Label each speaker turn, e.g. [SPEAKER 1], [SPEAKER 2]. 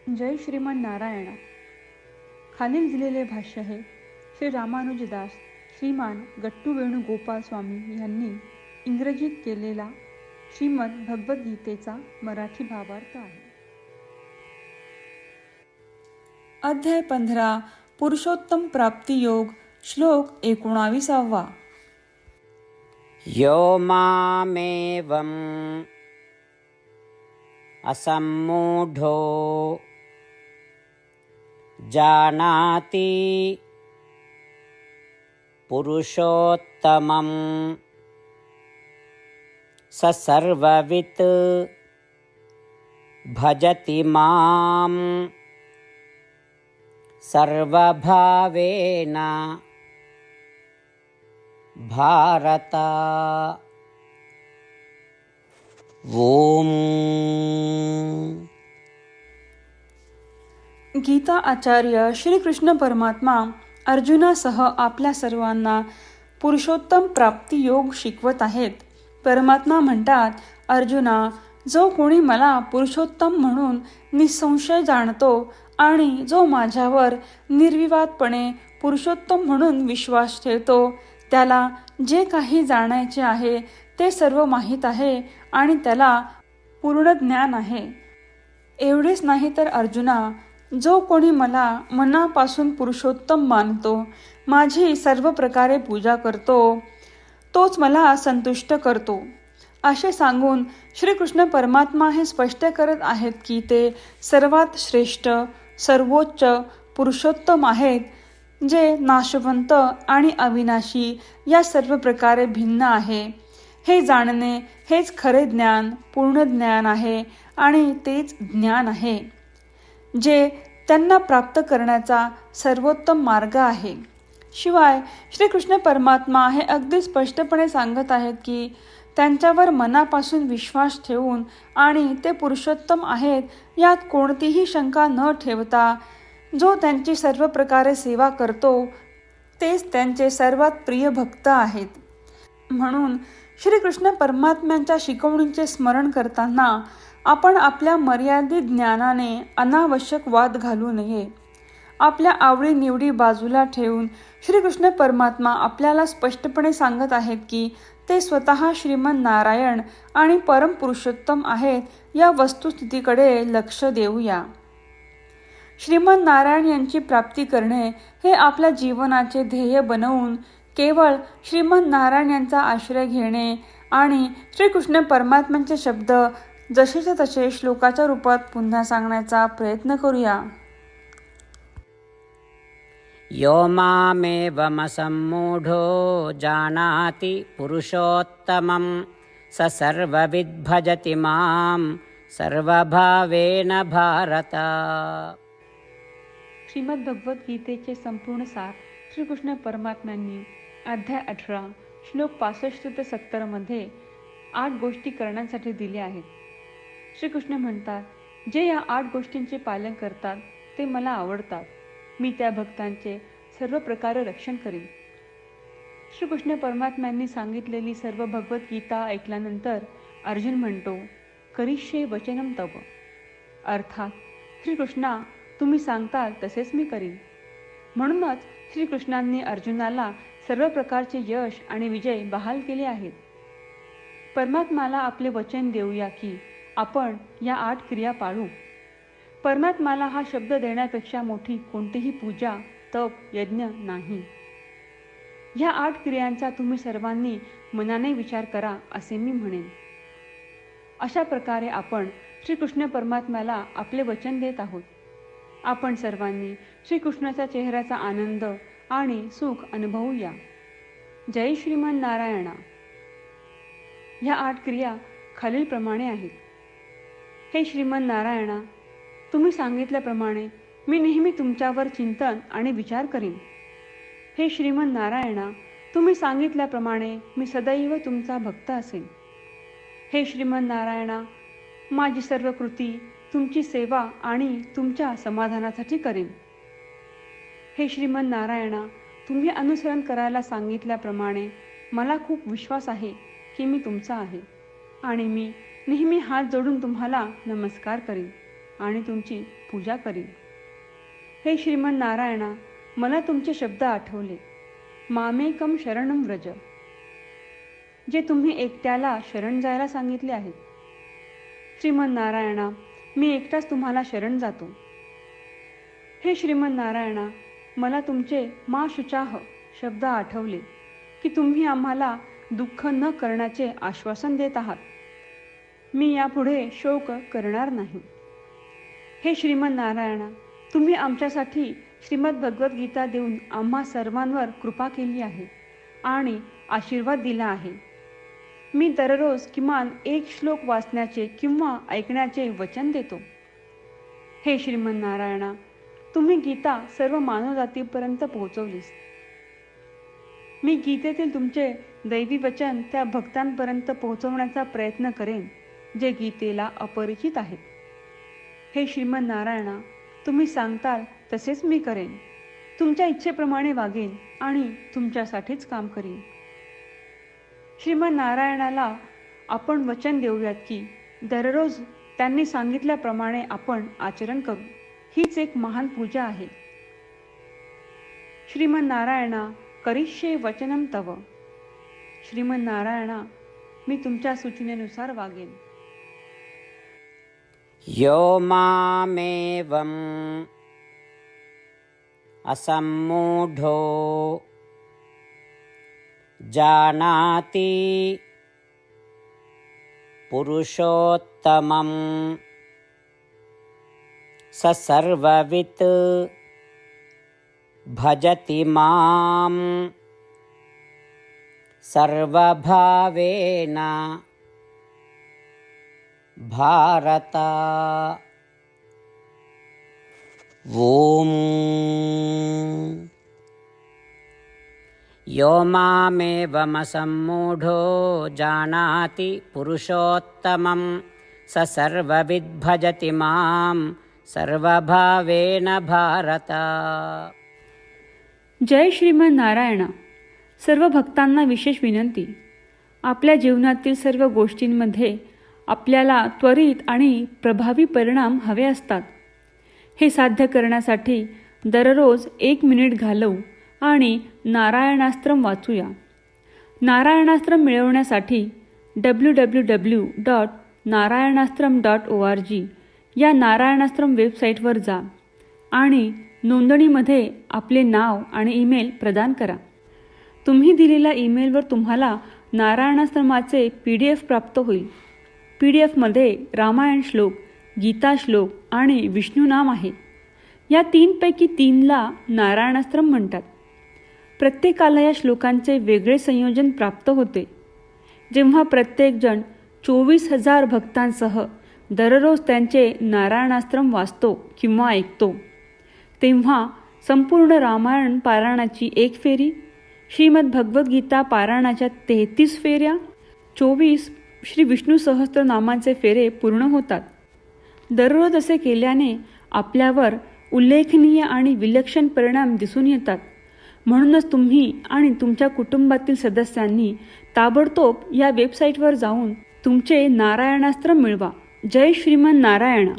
[SPEAKER 1] जय श्रीमान नारायणा. खालील दिलेले भाष्य हे श्री रामानुजदास श्रीमान गट्टू वेणुगोपाल स्वामी यांनी इंग्रजीत केलेला श्रीमद भगवद्गीतेचा मराठी भावार्थ आहे. अध्याय 15 पुरुषोत्तम प्राप्ती योग. श्लोक 19.
[SPEAKER 2] यो मामेवम् असम्मूढो जानाति पुरुषोत्तमं स सर्ववित् भजति मां सर्वभावेन भारत. ओम.
[SPEAKER 1] गीता आचार्य श्री कृष्ण परमात्मा अर्जुनासह आपल्या सर्वांना पुरुषोत्तम प्राप्ती योग शिकवत आहेत. परमात्मा म्हणतात, अर्जुना, जो कोणी मला पुरुषोत्तम म्हणून निसंशय जाणतो आणि जो माझ्यावर निर्विवादपणे पुरुषोत्तम म्हणून विश्वास ठेवतो, त्याला जे काही जाणायचे आहे ते सर्व माहीत आहे आणि त्याला पूर्ण ज्ञान आहे. एवढेच नाही तर अर्जुना, जो कोणी मला मनापासून पुरुषोत्तम मानतो, माझी सर्व प्रकारे पूजा करतो, तोच मला संतुष्ट करतो. असे सांगून श्रीकृष्ण परमात्मा हे स्पष्ट करत आहेत की ते सर्वात श्रेष्ठ, सर्वोच्च, पुरुषोत्तम आहेत, जे नाशवंत आणि अविनाशी या सर्व प्रकारे भिन्न आहे. हे जाणणे हेच खरे ज्ञान, पूर्ण ज्ञान आहे आणि तेच ज्ञान आहे, जे त्यांना प्राप्त करण्याचा सर्वोत्तम मार्ग आहे. शिवाय श्रीकृष्ण परमात्मा हे अगदी स्पष्टपणे सांगत आहेत की त्यांच्यावर मनापासून विश्वास ठेवून आणि ते पुरुषोत्तम आहेत यात कोणतीही शंका न ठेवता जो त्यांची सर्व प्रकारे सेवा करतो तेच त्यांचे सर्वात प्रिय भक्त आहेत. म्हणून श्रीकृष्ण परमात्म्यांच्या शिकवणींचे स्मरण करताना आपण आपल्या मर्यादित ज्ञानाने अनावश्यक वाद घालू नये. आपल्या आवडीनिवडी बाजूला ठेवून श्रीकृष्ण परमात्मा आपल्याला स्पष्टपणे सांगत आहेत की ते स्वतः श्रीमन नारायण आणि परमपुरुषोत्तम आहेत या वस्तुस्थितीकडे लक्ष देऊया. श्रीमन नारायण यांची प्राप्ती करणे हे आपल्या जीवनाचे ध्येय बनवून केवळ श्रीमन नारायण यांचा आश्रय घेणे आणि श्रीकृष्ण परमात्म्यांचे शब्द जसेच्या तसे श्लोकाच्या रूपात पुन्हा सांगण्याचा प्रयत्न करूया.
[SPEAKER 2] यो मामेवमसम्मूढो जानाति पुरुषोत्तमं स सर्वविद् भजति मां सर्वभावेन भारत.
[SPEAKER 1] श्रीमद भगवद्गीतेचे संपूर्ण सार श्रीकृष्ण परमात्म्यांनी अध्याय 18 श्लोक 65 ते 70 मध्ये 8 गोष्टी करण्यासाठी दिल्या आहेत. श्रीकृष्ण म्हणतात, जे या 8 गोष्टींचे पालन करतात ते मला आवडतात. मी त्या भक्तांचे सर्व प्रकारे रक्षण करीन. श्रीकृष्ण परमात्म्यांनी सांगितलेली सर्व भगवद्गीता ऐकल्यानंतर अर्जुन म्हणतो, करिष्ये वचनम तव. अर्थात श्रीकृष्णा, तुम्ही सांगताल तसेच मी करीन. म्हणूनच श्रीकृष्णांनी अर्जुनाला सर्व प्रकारचे यश आणि विजय बहाल केले आहेत. परमात्म्याला आपले वचन देऊया की आपण या 8 क्रिया पाळू. परमात्म्याला हा शब्द देण्यापेक्षा मोठी कोणतीही पूजा, तप, यज्ञ नाही. या 8 क्रियांचा तुम्ही सर्वांनी मनाने विचार करा असे मी म्हणेन. अशा प्रकारे आपण श्रीकृष्ण परमात्म्याला आपले वचन देत आहोत. आपण सर्वांनी श्रीकृष्णाच्या चेहऱ्याचा आनंद आणि सुख अनुभवूया. जय श्रीमान नारायणा. ह्या 8 क्रिया खालीलप्रमाणे आहेत. हे श्रीमान नारायणा, तुम्ही सांगितल्याप्रमाणे मी नेहमी तुमच्यावर चिंतन आणि विचार करीन. हे श्रीमान नारायणा, तुम्ही सांगितल्याप्रमाणे मी सदैव तुमचा भक्त असेन. हे श्रीमान नारायणा, माझी सर्व कृती तुमची सेवा आणि तुमच्या समाधानासाठी करेन. हे श्रीमान नारायणा, तुम्ही अनुसरण करायला सांगितल्याप्रमाणे मला खूप विश्वास आहे की मी तुमचा आहे आणि मी नेहमी हात जोडून तुम्हाला नमस्कार करीन. आणि तुमची पूजा करीन. हे श्रीमन नारायणा, मला तुमचे शब्द आठवले. मामेकम शरणम व्रज, जे तुम्ही एकट्याला शरण जायला सांगितले आहे. श्रीमन नारायणा, मी एकटाच तुम्हाला शरण जातो. हे श्रीमन नारायणा, मला तुमचे मा शुचाह शब्द आठवले की तुम्ही आम्हाला दुःख न करण्याचे आश्वासन देत आहात. मी यापुढे शोक करणार नाही. हे श्रीमन नारायणा, तुम्ही आमच्यासाठी श्रीमद भगवद्गीता देऊन आम्हा सर्वांवर कृपा केली आहे आणि आशीर्वाद दिला आहे. मी दररोज किमान एक श्लोक वाचण्याचे किंवा ऐकण्याचे वचन देतो. हे श्रीमन नारायणा, तुम्ही गीता सर्व मानवजातीपर्यंत पोहोचवलीस. मी गीतेतील तुमचे दैवी वचन त्या भक्तांपर्यंत पोहोचवण्याचा प्रयत्न करेन जे गीतेला अपरिचित आहेत. हे श्रीमन नारायणा, तुम्ही सांगताल तसेच मी करेन. तुमच्या इच्छेप्रमाणे वागेन आणि तुमच्यासाठीच काम करीन. श्रीमन नारायणाला आपण वचन देऊयात की दररोज त्यांनी सांगितल्याप्रमाणे आपण आचरण करू. हीच एक महान पूजा आहे. श्रीमन नारायणा, करिष्ये वचनम तव. श्रीमन नारायणा, मी तुमच्या सूचनेनुसार वागेन.
[SPEAKER 2] यो मामेवम् असम्मूढो जानाति पुरुषोत्तमं स सर्ववित् भजति मां सर्वभावेन भारत. ओम. यो मामेवमसम्मूढो जानाति पुरुषोत्तमं स सर्वविद् भजति मां सर्वभावेन भारत.
[SPEAKER 1] जय श्रीमन नारायणा. सर्व भक्तांना विशेष विनंती. आपल्या जीवनातील सर्व गोष्टींमध्ये आपल्याला त्वरित आणि प्रभावी परिणाम हवे असतात. हे साध्य करण्यासाठी दररोज 1 मिनिट घालवू आणि नारायणास्त्रम वाचूया. नारायणास्त्रम मिळवण्यासाठी www.narayanaastram.org या नारायणास्त्रम वेबसाईटवर जा आणि नोंदणीमध्ये आपले नाव आणि ईमेल प्रदान करा. तुम्ही दिलेल्या ईमेलवर तुम्हाला नारायणाश्रमाचे PDF प्राप्त होईल. PDFमध्ये रामायण श्लोक, गीता श्लोक आणि विष्णू नाम आहे. या 3पैकी 3ला नारायणाश्रम म्हणतात. प्रत्येकाला या श्लोकांचे वेगळे संयोजन प्राप्त होते. जेव्हा प्रत्येकजण 24,000 भक्तांसह दररोज त्यांचे नारायणाश्रम वाचतो किंवा ऐकतो, तेव्हा संपूर्ण रामायण पारायणाची 1 फेरी, श्रीमद भगवद्गीता पारायणाच्या 33 फेऱ्या, 24 श्री विष्णू सहस्त्रनामांचे फेरे पूर्ण होतात. दररोज असे केल्याने आपल्यावर उल्लेखनीय आणि विलक्षण परिणाम दिसून येतात. म्हणूनच तुम्ही आणि तुमच्या कुटुंबातील सदस्यांनी ताबडतोब या वेबसाईटवर जाऊन तुमचे नारायणास्त्र मिळवा. जय श्रीमन नारायणा.